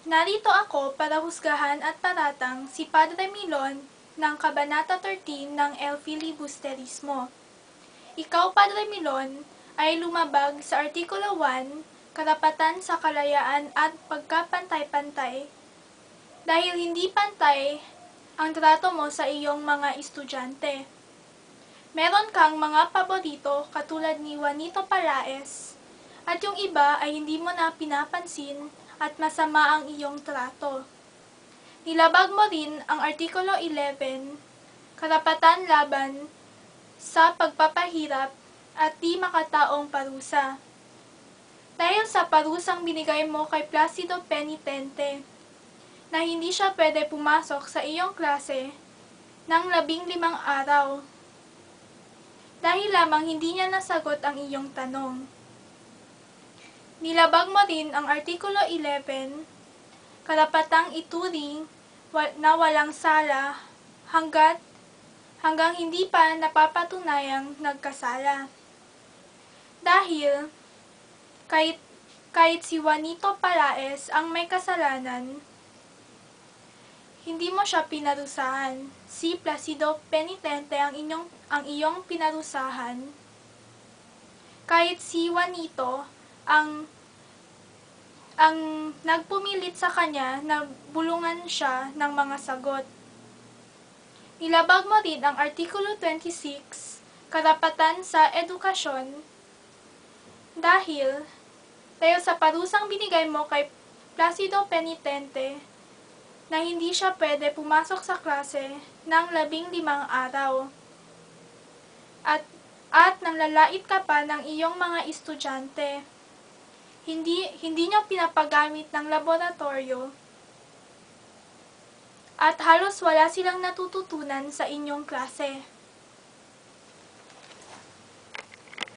Narito ako para husgahan at paratang si Padre Milon ng Kabanata 13 ng El Filibusterismo. Ikaw, Padre Milon, ay lumabag sa Artikulo 1, karapatan sa kalayaan at pagkapantay-pantay. Dahil hindi pantay ang trato mo sa iyong mga estudyante. Meron kang mga paborito katulad ni Juanito Paraes, at yung iba ay hindi mo na pinapansin at masama ang iyong trato. Nilabag mo rin ang Artikulo 11, karapatan laban sa pagpapahirap at di makataong parusa. Dahil sa parusang binigay mo kay Placido Penitente, na hindi siya pwede pumasok sa iyong klase ng 15 araw. Dahil lamang hindi niya nasagot ang iyong tanong. Nilabag mo rin ang Artikulo 11, karapatang ituring na walang sala hanggang hindi pa napapatunayang nagkasala. Dahil kahit si Juanito Paraes ang may kasalanan, hindi mo siya pinarusahan. Si Placido Penitente ang iyong pinarusahan. Kahit si Juanito ang nagpumilit sa kanya na bulungan siya ng mga sagot. Nilabag mo rin ang Artikulo 26, karapatan sa edukasyon, dahil sa parusang binigay mo kay Placido Penitente na hindi siya pwede pumasok sa klase ng 15 araw. At nanlalait ka pa ng iyong mga estudyante. Hindi niyo pinapagamit ng laboratorio at halos wala silang natututunan sa inyong klase.